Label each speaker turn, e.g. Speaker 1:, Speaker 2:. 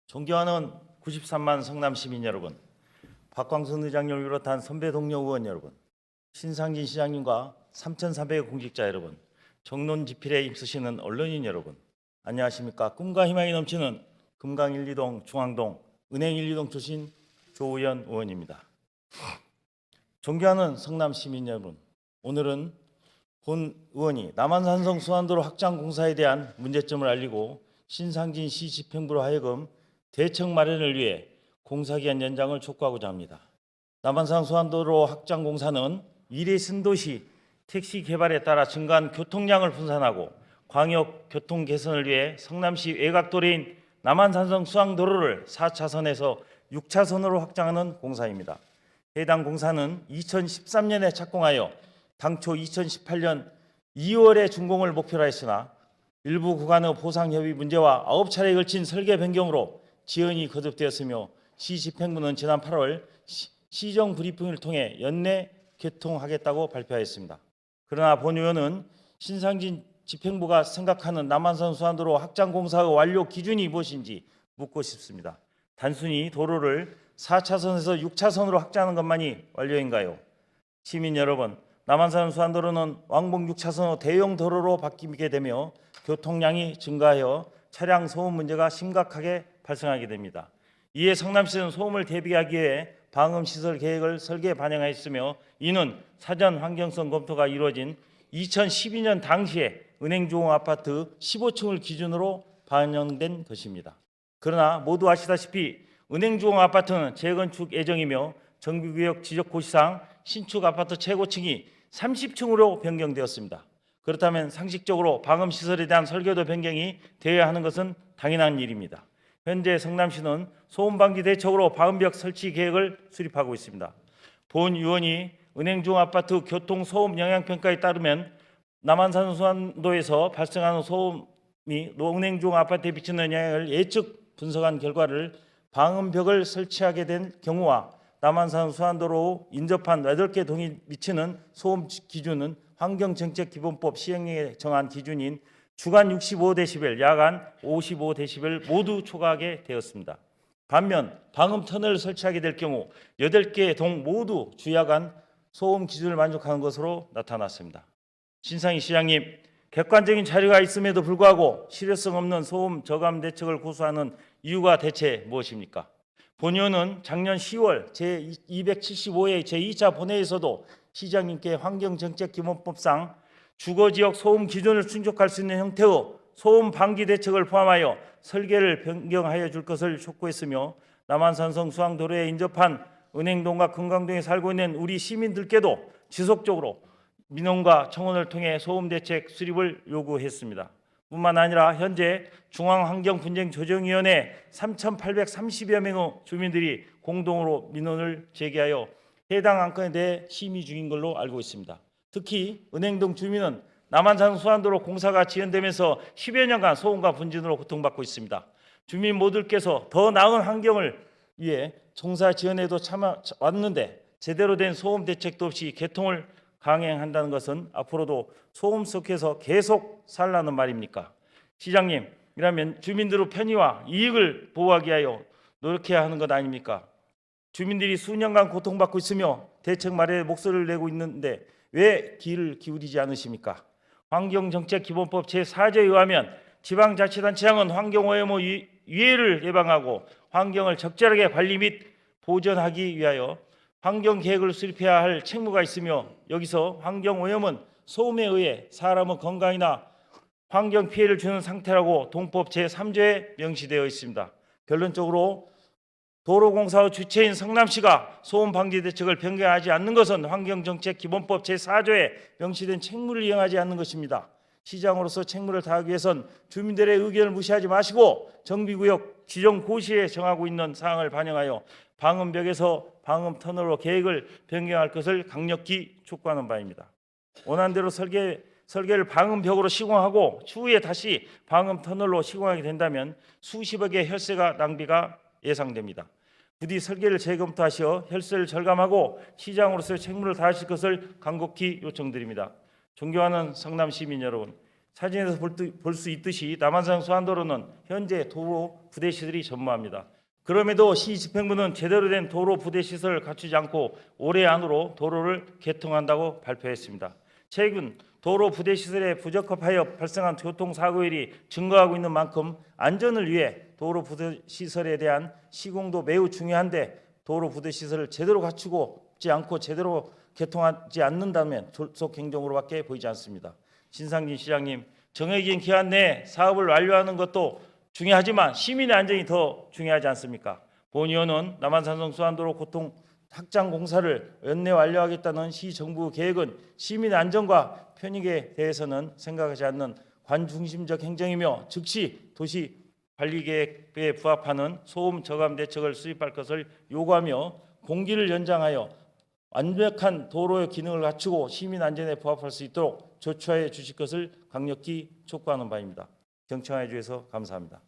Speaker 1: 존경하는 93만 성남 시민 여러분, 박광선 의장님을 비롯한 선배 동료 의원 여러분, 신상진 시장님과 3,300의 공직자 여러분, 정론 집필에 힘쓰시는 언론인 여러분, 안녕하십니까? 꿈과 희망이 넘치는 금강 1, 2동, 중앙동, 은행 1, 2동 출신 조우현 의원입니다. 존경하는 성남 시민 여러분, 오늘은 본 의원이 남한산성 수안도로 확장 공사에 대한 문제점을 알리고 신상진 시 집행부로 하여금 대책 마련을 위해 공사기한 연장을 촉구하고자 합니다. 남한산 수안도로 확장 공사는 미래 신도시 택시 개발에 따라 증가한 교통량을 분산하고 광역 교통 개선을 위해 성남시 외곽도로인 남한산성 수안도로를 4차선에서 6차선으로 확장하는 공사입니다. 해당 공사는 2013년에 착공하여 당초 2018년 2월에 준공을 목표로 했으나 일부 구간의 보상 협의 문제와 9차례에 걸친 설계 변경으로 지연이 거듭되었으며 시 집행부는 지난 8월 시정 브리핑을 통해 연내 개통하겠다고 발표하였습니다. 그러나 본 의원은 신상진 집행부가 생각하는 남한산 수안도로 확장 공사의 완료 기준이 무엇인지 묻고 싶습니다. 단순히 도로를 4차선에서 6차선으로 확장하는 것만이 완료인가요? 시민 여러분, 남한산 수안도로는 왕복 6차선으로 대형 도로로 바뀌게 되며 교통량이 증가하여 차량 소음 문제가 심각하게 발생하게 됩니다. 이에 성남시는 소음을 대비하기 위해 방음시설 계획을 설계에 반영하였으며 이는 사전 환경성 검토가 이루어진 2012년 당시에 은행주공 아파트 15층을 기준으로 반영된 것입니다. 그러나 모두 아시다시피 은행주공 아파트는 재건축 예정이며 정비구역 지적고시상 신축 아파트 최고층이 30층으로 변경되었습니다. 그렇다면 상식적으로 방음시설에 대한 설계도 변경이 되어야 하는 것은 당연한 일입니다. 현재 성남시는 소음방지 대책으로 방음벽 설치 계획을 수립하고 있습니다. 본 의원이 은행주공 아파트 교통소음 영향평가에 따르면 남한산 수안도에서 발생하는 소음이 은행주공 아파트에 미치는 영향을 예측 분석한 결과를 방음벽을 설치하게 된 경우와 남한산 수안도로 인접한 8개 동이 미치는 소음 기준은 환경정책기본법 시행령에 정한 기준인 주간 65데시벨, 야간 55데시벨 모두 초과하게 되었습니다. 반면 방음 터널을 설치하게 될 경우 8개 동 모두 주야간 소음 기준을 만족하는 것으로 나타났습니다. 신상희 시장님, 객관적인 자료가 있음에도 불구하고 실효성 없는 소음 저감 대책을 고수하는 이유가 대체 무엇입니까? 본 의원은 작년 10월 제275회 제2차 본회의에서도 시장님께 환경정책기본법상 주거지역 소음 기준을 충족할 수 있는 형태의 소음 방지 대책을 포함하여 설계를 변경하여 줄 것을 촉구했으며 남한산성 수안도로에 인접한 은행동과 금강동에 살고 있는 우리 시민들께도 지속적으로 민원과 청원을 통해 소음 대책 수립을 요구했습니다. 뿐만 아니라 현재 중앙환경분쟁조정위원회 3,830여 명의 주민들이 공동으로 민원을 제기하여 해당 안건에 대해 심의 중인 걸로 알고 있습니다. 특히 은행동 주민은 남한산 수안도로 공사가 지연되면서 10여 년간 소음과 분진으로 고통받고 있습니다. 주민 모두께서 더 나은 환경을 위해 공사 지연에도 참아왔는데 제대로 된 소음 대책도 없이 개통을 강행한다는 것은 앞으로도 소음 속에서 계속 살라는 말입니까? 시장님, 이라면 주민들의 편의와 이익을 보호하기 위하여 노력해야 하는 것 아닙니까? 주민들이 수년간 고통받고 있으며 대책 마련에 목소리를 내고 있는데 왜 귀를 기울이지 않으십니까? 환경정책기본법 제4조에 의하면 지방자치단체장은 환경오염의 유해를 예방하고 환경을 적절하게 관리 및 보존하기 위하여 환경계획을 수립해야 할 책무가 있으며 여기서 환경오염은 소음에 의해 사람의 건강이나 환경 피해를 주는 상태라고 동법 제3조에 명시되어 있습니다. 결론적으로 도로공사의 주체인 성남시가 소음 방지 대책을 변경하지 않는 것은 환경정책기본법 제4조에 명시된 책무를 이행하지 않는 것입니다. 시장으로서 책무를 다하기 위해선 주민들의 의견을 무시하지 마시고 정비구역 지정 고시에 정하고 있는 사항을 반영하여 방음벽에서 방음 터널로 계획을 변경할 것을 강력히 촉구하는 바입니다. 원안대로 설계를 방음벽으로 시공하고 추후에 다시 방음 터널로 시공하게 된다면 수십억의 혈세가 낭비가 예상됩니다. 부디 설계를 재검토하시어 혈세를 절감하고 시장으로서의 책무를 다하실 것을 간곡히 요청드립니다. 존경하는 성남 시민 여러분, 사진에서 볼 수 있듯이 남한산 수안도로는 현재 도로 부대 시설이 전무합니다. 그럼에도 시 집행부는 제대로 된 도로 부대 시설을 갖추지 않고 올해 안으로 도로를 개통한다고 발표했습니다. 최근 도로 부대 시설에 부적합하여 발생한 교통사고율이 증가하고 있는 만큼 안전을 위해 도로 부대 시설에 대한 시공도 매우 중요한데 도로 부대 시설을 제대로 갖추지 않고 제대로 개통하지 않는다면 졸속 행정으로밖에 보이지 않습니다. 신상진 시장님, 정해진 기한 내에 사업을 완료하는 것도 중요하지만 시민의 안전이 더 중요하지 않습니까? 본 의원은 남한산성 수안도로 고통 확장 공사를 연내 완료하겠다는 시 정부 계획은 시민의 안전과 편익에 대해서는 생각하지 않는 관중심적 행정이며 즉시 도시 관리 계획에 부합하는 소음 저감 대책을 수립할 것을 요구하며 공기를 연장하여 완벽한 도로의 기능을 갖추고 시민 안전에 부합할 수 있도록 조처해 주실 것을 강력히 촉구하는 바입니다. 경청해 주셔서 감사합니다.